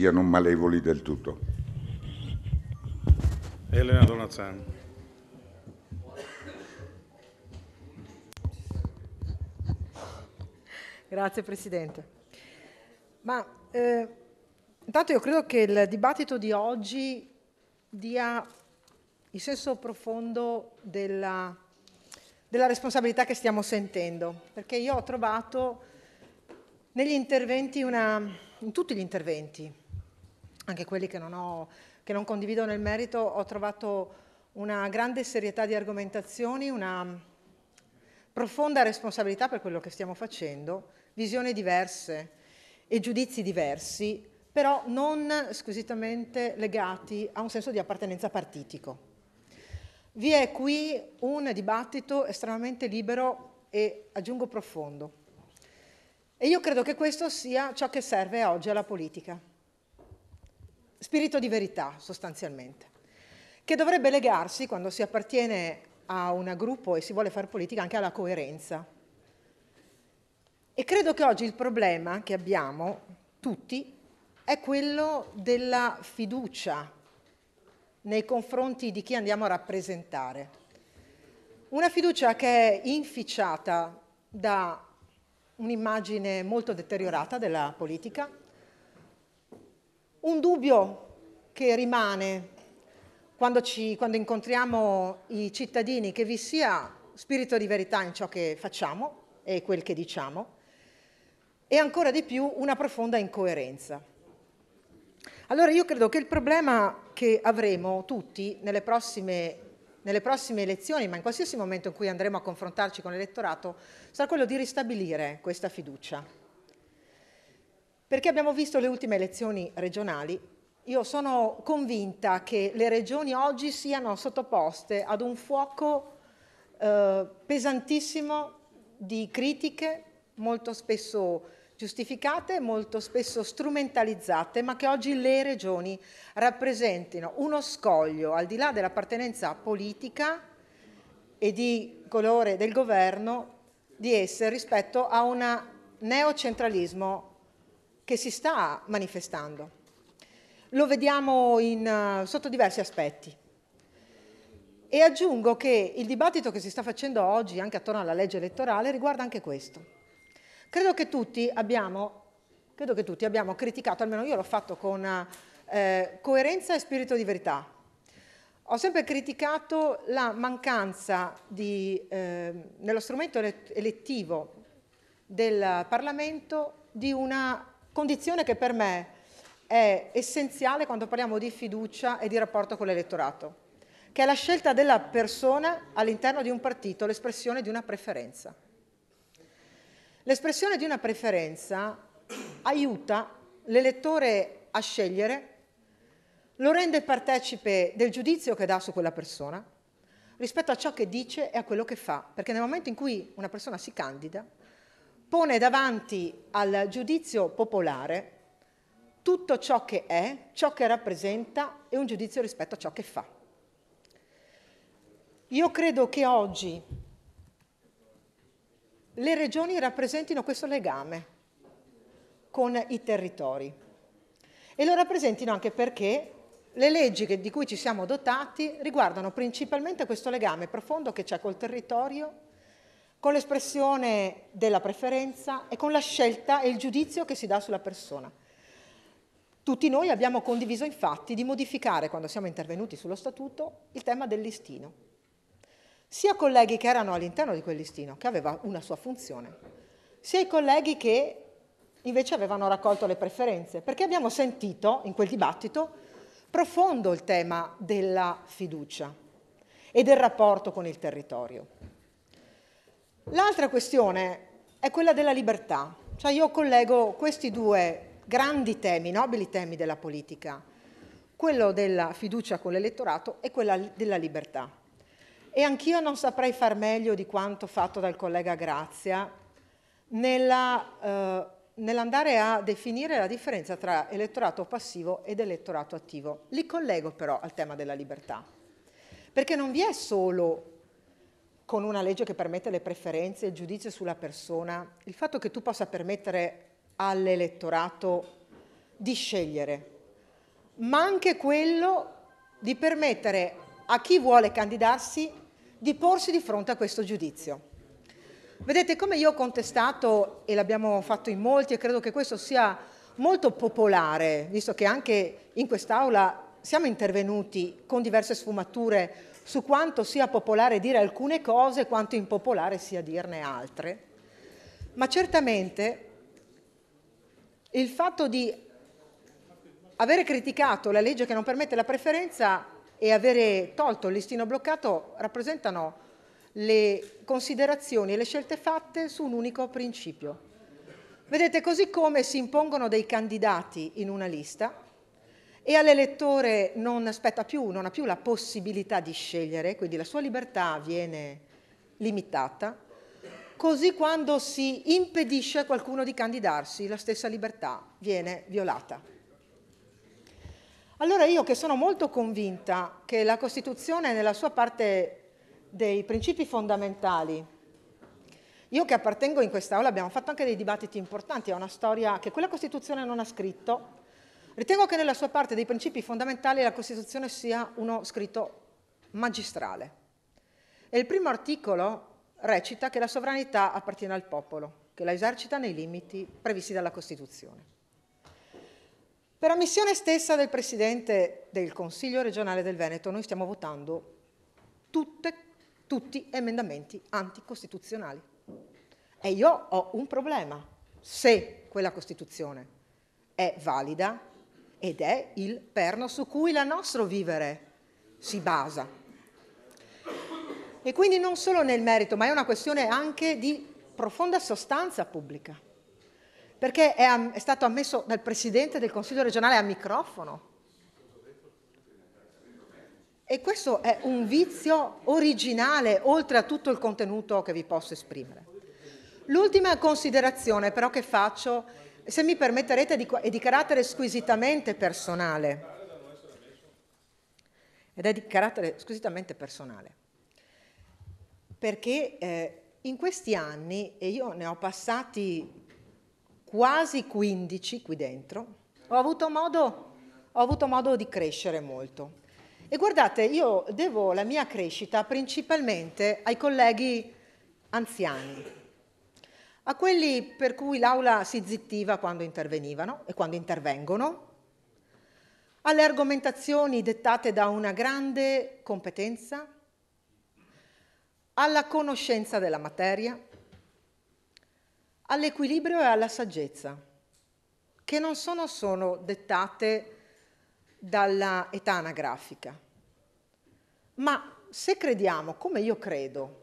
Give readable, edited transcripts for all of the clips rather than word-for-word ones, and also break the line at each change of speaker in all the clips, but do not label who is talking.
siano malevoli del tutto.
Elena Donazzani.
Grazie Presidente. Intanto io credo che il dibattito di oggi dia il senso profondo della responsabilità che stiamo sentendo, perché io ho trovato negli interventi in tutti gli interventi, anche quelli che non condivido nel merito, ho trovato una grande serietà di argomentazioni, una profonda responsabilità per quello che stiamo facendo, visioni diverse e giudizi diversi, però non squisitamente legati a un senso di appartenenza partitico. Vi è qui un dibattito estremamente libero e, aggiungo, profondo. E io credo che questo sia ciò che serve oggi alla politica. Spirito di verità, sostanzialmente, che dovrebbe legarsi, quando si appartiene a un gruppo e si vuole fare politica, anche alla coerenza. E credo che oggi il problema che abbiamo tutti è quello della fiducia nei confronti di chi andiamo a rappresentare. Una fiducia che è inficiata da un'immagine molto deteriorata della politica, un dubbio che rimane quando incontriamo i cittadini, che vi sia spirito di verità in ciò che facciamo e quel che diciamo, e ancora di più una profonda incoerenza. Allora io credo che il problema che avremo tutti nelle prossime elezioni, ma in qualsiasi momento in cui andremo a confrontarci con l'elettorato, sarà quello di ristabilire questa fiducia. Perché abbiamo visto le ultime elezioni regionali, io sono convinta che le regioni oggi siano sottoposte ad un fuoco pesantissimo di critiche, molto spesso giustificate, molto spesso strumentalizzate, ma che oggi le regioni rappresentino uno scoglio, al di là dell'appartenenza politica e di colore del governo, di esse rispetto a un neocentralismo che si sta manifestando. Lo vediamo sotto diversi aspetti. E aggiungo che il dibattito che si sta facendo oggi anche attorno alla legge elettorale riguarda anche questo. Credo che tutti abbiamo criticato, almeno io l'ho fatto con coerenza e spirito di verità. Ho sempre criticato la mancanza nello strumento elettivo del Parlamento di una condizione che per me è essenziale quando parliamo di fiducia e di rapporto con l'elettorato, che è la scelta della persona all'interno di un partito, l'espressione di una preferenza. L'espressione di una preferenza aiuta l'elettore a scegliere, lo rende partecipe del giudizio che dà su quella persona rispetto a ciò che dice e a quello che fa, perché nel momento in cui una persona si candida, pone davanti al giudizio popolare tutto ciò che è, ciò che rappresenta e un giudizio rispetto a ciò che fa. Io credo che oggi le regioni rappresentino questo legame con i territori e lo rappresentino anche perché le leggi di cui ci siamo dotati riguardano principalmente questo legame profondo che c'è col territorio, con l'espressione della preferenza e con la scelta e il giudizio che si dà sulla persona. Tutti noi abbiamo condiviso infatti di modificare, quando siamo intervenuti sullo Statuto, il tema del listino. Sia colleghi che erano all'interno di quel listino, che aveva una sua funzione, sia i colleghi che invece avevano raccolto le preferenze, perché abbiamo sentito in quel dibattito profondo il tema della fiducia e del rapporto con il territorio. L'altra questione è quella della libertà, cioè io collego questi due grandi temi, nobili temi della politica, quello della fiducia con l'elettorato e quella della libertà. E anch'io non saprei far meglio di quanto fatto dal collega Grazia nell'andare a definire la differenza tra elettorato passivo ed elettorato attivo. Li collego però al tema della libertà, perché non vi è solo con una legge che permette le preferenze e il giudizio sulla persona il fatto che tu possa permettere all'elettorato di scegliere, ma anche quello di permettere a chi vuole candidarsi di porsi di fronte a questo giudizio. Vedete, come io ho contestato, e l'abbiamo fatto in molti, e credo che questo sia molto popolare, visto che anche in quest'Aula siamo intervenuti con diverse sfumature su quanto sia popolare dire alcune cose, quanto impopolare sia dirne altre. Ma certamente il fatto di avere criticato la legge che non permette la preferenza e avere tolto il listino bloccato rappresentano le considerazioni e le scelte fatte su un unico principio. Vedete, così come si impongono dei candidati in una lista e all'elettore non ha più la possibilità di scegliere, quindi la sua libertà viene limitata, così quando si impedisce a qualcuno di candidarsi, la stessa libertà viene violata. Allora io, che sono molto convinta che la Costituzione nella sua parte dei principi fondamentali, io che appartengo in quest'Aula, abbiamo fatto anche dei dibattiti importanti, è una storia che quella Costituzione non ha scritto. Ritengo che nella sua parte dei principi fondamentali la Costituzione sia uno scritto magistrale. E il primo articolo recita che la sovranità appartiene al popolo, che la esercita nei limiti previsti dalla Costituzione. Per ammissione stessa del Presidente del Consiglio regionale del Veneto, noi stiamo votando tutti emendamenti anticostituzionali. E io ho un problema, se quella Costituzione è valida ed è il perno su cui il nostro vivere si basa. E quindi non solo nel merito, ma è una questione anche di profonda sostanza pubblica, perché è stato ammesso dal Presidente del Consiglio regionale a microfono. E questo è un vizio originale, oltre a tutto il contenuto che vi posso esprimere. L'ultima considerazione però che faccio, se mi permetterete, è di carattere squisitamente personale. Ed è di carattere squisitamente personale. Perché in questi anni, e io ne ho passati quasi 15 qui dentro, ho avuto modo di crescere molto. E guardate, io devo la mia crescita principalmente ai colleghi anziani, a quelli per cui l'Aula si zittiva quando intervenivano e quando intervengono, alle argomentazioni dettate da una grande competenza, alla conoscenza della materia, all'equilibrio e alla saggezza, che non sono dettate dalla età anagrafica. Ma se crediamo, come io credo,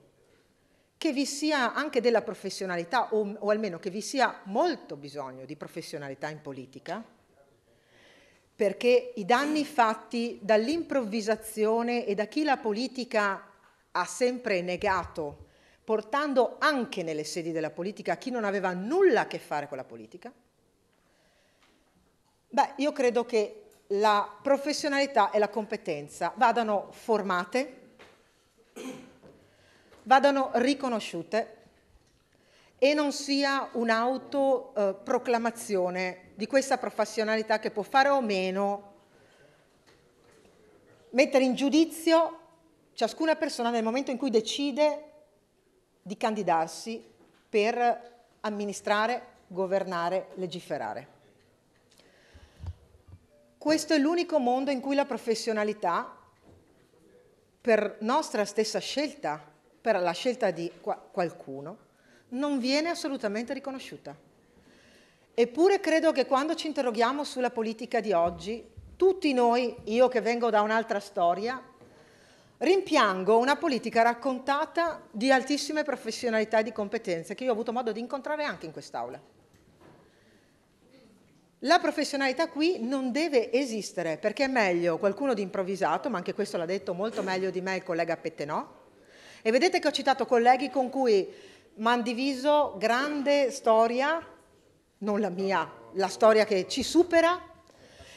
che vi sia anche della professionalità, o almeno che vi sia molto bisogno di professionalità in politica, perché i danni fatti dall'improvvisazione e da chi la politica ha sempre negato, portando anche nelle sedi della politica chi non aveva nulla a che fare con la politica, io credo che la professionalità e la competenza vadano formate, vadano riconosciute e non sia un'autoproclamazione di questa professionalità che può fare o meno mettere in giudizio ciascuna persona nel momento in cui decide di candidarsi per amministrare, governare, legiferare. Questo è l'unico mondo in cui la professionalità, per nostra stessa scelta, per la scelta di qualcuno, non viene assolutamente riconosciuta. Eppure credo che quando ci interroghiamo sulla politica di oggi, tutti noi, io che vengo da un'altra storia, rimpiango una politica raccontata di altissime professionalità e di competenze che io ho avuto modo di incontrare anche in quest'Aula. La professionalità qui non deve esistere, perché è meglio qualcuno di improvvisato, ma anche questo l'ha detto molto meglio di me il collega Pettenò, e vedete che ho citato colleghi con cui mi hanno diviso grande storia, non la mia, la storia che ci supera,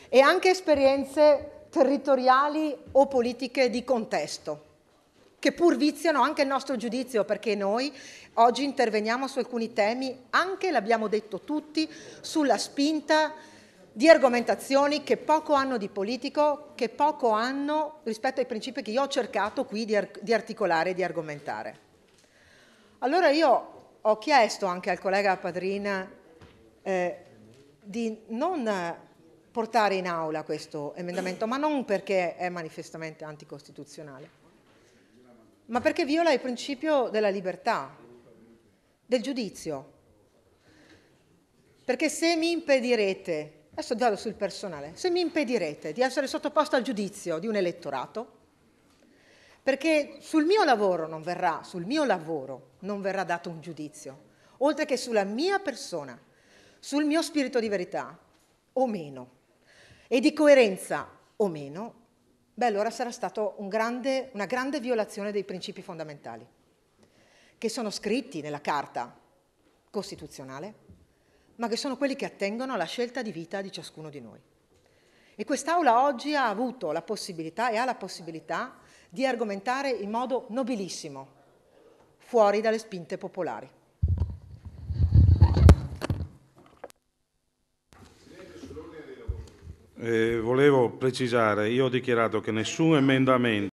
e anche esperienze territoriali o politiche di contesto, che pur viziano anche il nostro giudizio, perché noi oggi interveniamo su alcuni temi, anche, l'abbiamo detto tutti, sulla spinta di argomentazioni che poco hanno di politico, che poco hanno rispetto ai principi che io ho cercato qui di articolare e di argomentare. Allora io ho chiesto anche al collega Padrin di non portare in aula questo emendamento, ma non perché è manifestamente anticostituzionale, ma perché viola il principio della libertà, del giudizio. Perché se mi impedirete, adesso vado sul personale, se mi impedirete di essere sottoposto al giudizio di un elettorato, perché sul mio lavoro non verrà dato un giudizio, oltre che sulla mia persona, sul mio spirito di verità o meno, e di coerenza o meno, beh, allora sarà stata una grande violazione dei principi fondamentali, che sono scritti nella Carta Costituzionale, ma che sono quelli che attengono alla scelta di vita di ciascuno di noi. E quest'Aula oggi ha avuto la possibilità e ha la possibilità di argomentare in modo nobilissimo, fuori dalle spinte popolari.
Volevo precisare, io ho dichiarato che nessun emendamento